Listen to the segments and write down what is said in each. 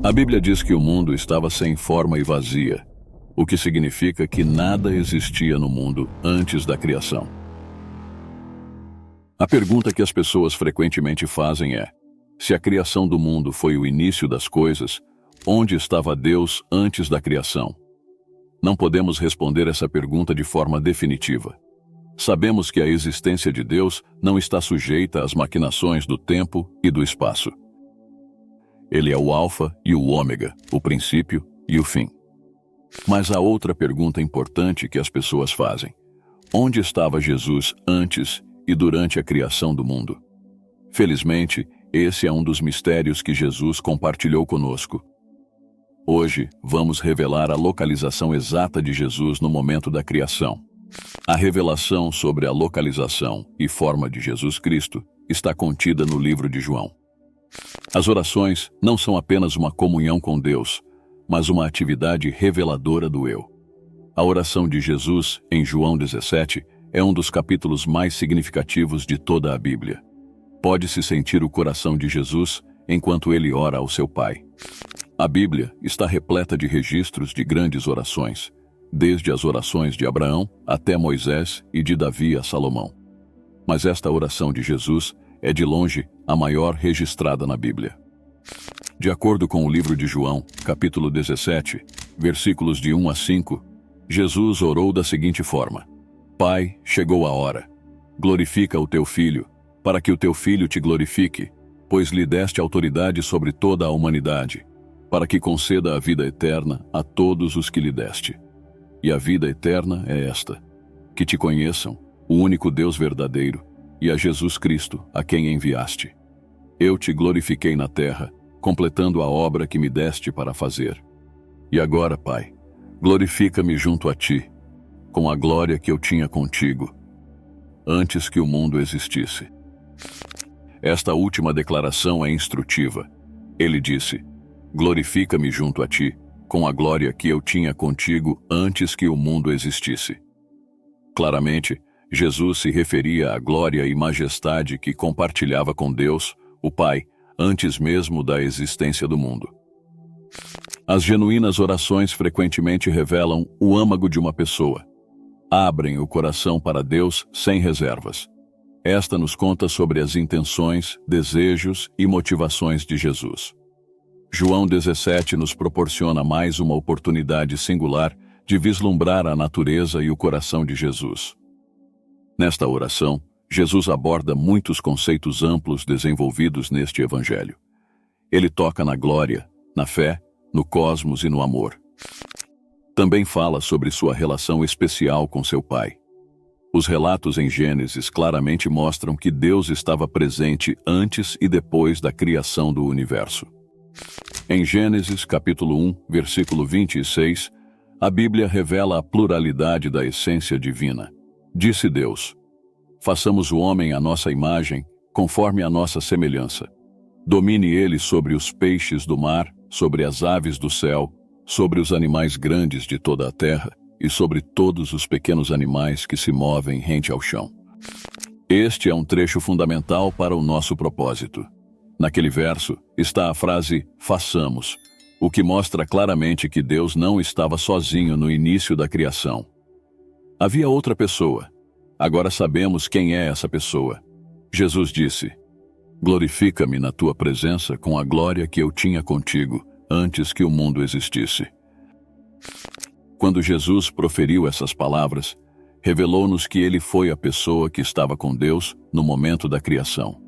A Bíblia diz que o mundo estava sem forma e vazia, o que significa que nada existia no mundo antes da criação. A pergunta que as pessoas frequentemente fazem é: se a criação do mundo foi o início das coisas, onde estava Deus antes da criação? Não podemos responder essa pergunta de forma definitiva. Sabemos que a existência de Deus não está sujeita às maquinações do tempo e do espaço. Ele é o Alfa e o Ômega, o princípio e o fim. Mas há outra pergunta importante que as pessoas fazem: onde estava Jesus antes e durante a criação do mundo? Felizmente, esse é um dos mistérios que Jesus compartilhou conosco. Hoje, vamos revelar a localização exata de Jesus no momento da criação. A revelação sobre a localização e forma de Jesus Cristo está contida no livro de João. As orações não são apenas uma comunhão com Deus, mas uma atividade reveladora do eu. A oração de Jesus, em João 17, é um dos capítulos mais significativos de toda a Bíblia. Pode-se sentir o coração de Jesus enquanto ele ora ao seu Pai. A Bíblia está repleta de registros de grandes orações, desde as orações de Abraão até Moisés e de Davi a Salomão. Mas esta oração de Jesus é de longe a maior registrada na Bíblia. De acordo com o livro de João, capítulo 17, versículos de 1 a 5, Jesus orou da seguinte forma: Pai, chegou a hora. Glorifica o teu Filho, para que o teu Filho te glorifique, pois lhe deste autoridade sobre toda a humanidade, para que conceda a vida eterna a todos os que lhe deste. E a vida eterna é esta: que te conheçam, o único Deus verdadeiro, e a Jesus Cristo, a quem enviaste. Eu te glorifiquei na terra, completando a obra que me deste para fazer. E agora, Pai, glorifica-me junto a ti, com a glória que eu tinha contigo, antes que o mundo existisse. Esta última declaração é instrutiva. Ele disse: glorifica-me junto a ti, com a glória que eu tinha contigo antes que o mundo existisse. Claramente, Jesus se referia à glória e majestade que compartilhava com Deus, o Pai, antes mesmo da existência do mundo. As genuínas orações frequentemente revelam o âmago de uma pessoa. Abrem o coração para Deus sem reservas. Esta nos conta sobre as intenções, desejos e motivações de Jesus. João 17 nos proporciona mais uma oportunidade singular de vislumbrar a natureza e o coração de Jesus. Nesta oração, Jesus aborda muitos conceitos amplos desenvolvidos neste Evangelho. Ele toca na glória, na fé, no cosmos e no amor. Também fala sobre sua relação especial com seu Pai. Os relatos em Gênesis claramente mostram que Deus estava presente antes e depois da criação do universo. Em Gênesis, capítulo 1, versículo 26, a Bíblia revela a pluralidade da essência divina. Disse Deus: façamos o homem à nossa imagem, conforme a nossa semelhança. Domine ele sobre os peixes do mar, sobre as aves do céu, sobre os animais grandes de toda a terra e sobre todos os pequenos animais que se movem rente ao chão. Este é um trecho fundamental para o nosso propósito. Naquele verso está a frase façamos, o que mostra claramente que Deus não estava sozinho no início da criação. Havia outra pessoa. Agora sabemos quem é essa pessoa. Jesus disse: glorifica-me na tua presença com a glória que eu tinha contigo antes que o mundo existisse. Quando Jesus proferiu essas palavras, revelou-nos que ele foi a pessoa que estava com Deus no momento da criação.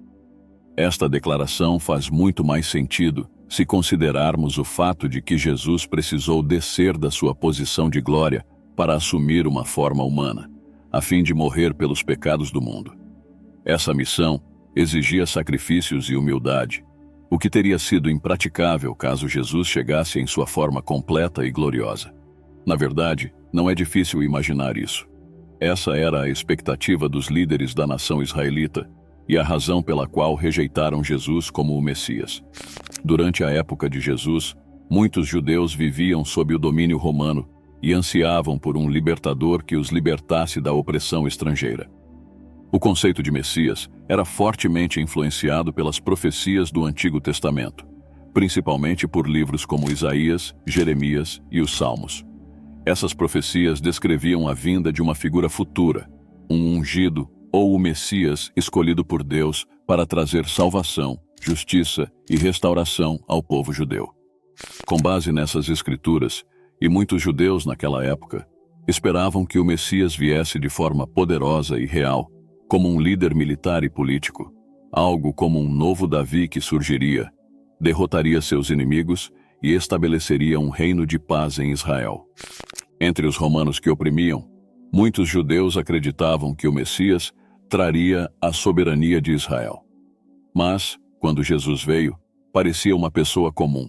Esta declaração faz muito mais sentido se considerarmos o fato de que Jesus precisou descer da sua posição de glória para assumir uma forma humana, a fim de morrer pelos pecados do mundo. Essa missão exigia sacrifícios e humildade, o que teria sido impraticável caso Jesus chegasse em sua forma completa e gloriosa. Na verdade, não é difícil imaginar isso. Essa era a expectativa dos líderes da nação israelita e a razão pela qual rejeitaram Jesus como o Messias. Durante a época de Jesus, muitos judeus viviam sob o domínio romano e ansiavam por um libertador que os libertasse da opressão estrangeira. O conceito de Messias era fortemente influenciado pelas profecias do Antigo Testamento. principalmente por livros como Isaías, Jeremias e os Salmos. Essas profecias descreviam a vinda de uma figura futura, um ungido ou o Messias escolhido por Deus para trazer salvação, justiça e restauração ao povo judeu. Com base nessas escrituras, e muitos judeus naquela época esperavam que o Messias viesse de forma poderosa e real, como um líder militar e político, algo como um novo Davi que surgiria, derrotaria seus inimigos e estabeleceria um reino de paz em Israel. Entre os romanos que oprimiam, muitos judeus acreditavam que o Messias traria a soberania de Israel. Mas, quando Jesus veio, parecia uma pessoa comum.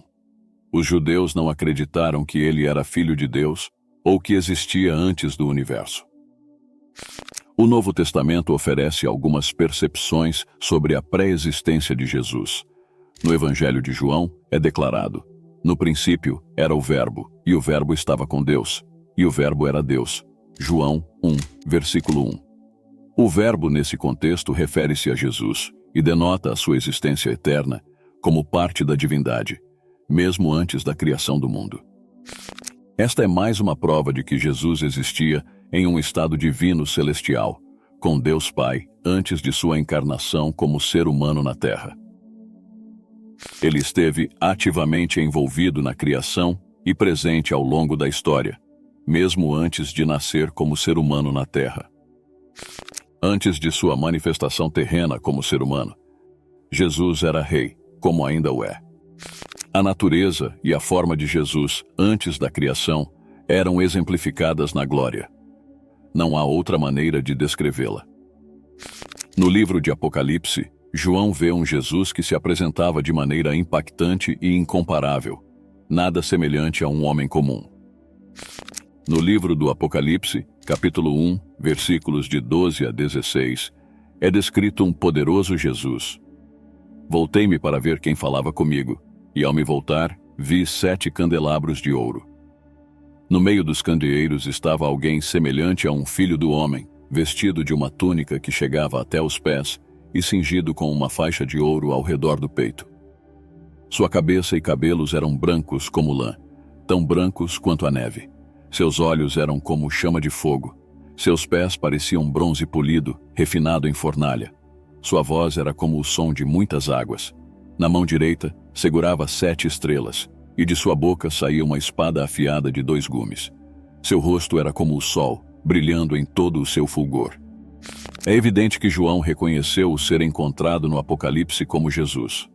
Os judeus não acreditaram que ele era filho de Deus ou que existia antes do universo. O Novo Testamento oferece algumas percepções sobre a pré-existência de Jesus. No Evangelho de João é declarado: no princípio era o Verbo, e o Verbo estava com Deus, e o Verbo era Deus. João 1, versículo 1. O Verbo, nesse contexto, refere-se a Jesus e denota a sua existência eterna como parte da divindade, mesmo antes da criação do mundo. Esta é mais uma prova de que Jesus existia em um estado divino celestial, com Deus Pai, antes de sua encarnação como ser humano na Terra. Ele esteve ativamente envolvido na criação e presente ao longo da história, mesmo antes de nascer como ser humano na Terra. Antes de sua manifestação terrena como ser humano, Jesus era rei, como ainda o é. A natureza e a forma de Jesus antes da criação eram exemplificadas na glória. Não há outra maneira de descrevê-la. No livro de Apocalipse, João vê um Jesus que se apresentava de maneira impactante e incomparável, nada semelhante a um homem comum. No livro do Apocalipse, capítulo 1, versículos de 12 a 16, é descrito um poderoso Jesus. Voltei-me para ver quem falava comigo, e ao me voltar, vi 7 candelabros de ouro. No meio dos candeeiros estava alguém semelhante a um filho do homem, vestido de uma túnica que chegava até os pés e cingido com uma faixa de ouro ao redor do peito. Sua cabeça e cabelos eram brancos como lã, tão brancos quanto a neve. Seus olhos eram como chama de fogo. Seus pés pareciam bronze polido, refinado em fornalha. Sua voz era como o som de muitas águas. Na mão direita, segurava 7 estrelas, e de sua boca saía uma espada afiada de 2 gumes. Seu rosto era como o sol, brilhando em todo o seu fulgor. É evidente que João reconheceu o ser encontrado no Apocalipse como Jesus.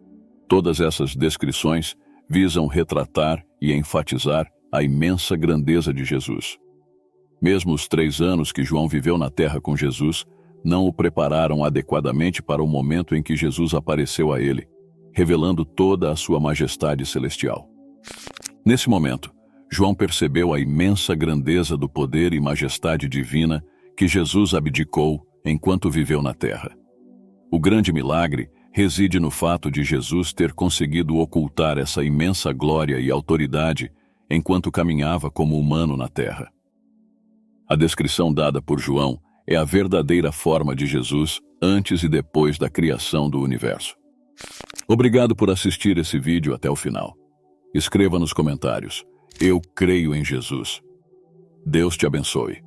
Todas essas descrições visam retratar e enfatizar a imensa grandeza de Jesus. Mesmo os 3 anos que João viveu na terra com Jesus não o prepararam adequadamente para o momento em que Jesus apareceu a ele, revelando toda a sua majestade celestial. Nesse momento, João percebeu a imensa grandeza do poder e majestade divina que Jesus abdicou enquanto viveu na terra. O grande milagre reside no fato de Jesus ter conseguido ocultar essa imensa glória e autoridade enquanto caminhava como humano na terra. A descrição dada por João é a verdadeira forma de Jesus antes e depois da criação do universo. Obrigado por assistir esse vídeo até o final. Escreva nos comentários: eu creio em Jesus. Deus te abençoe.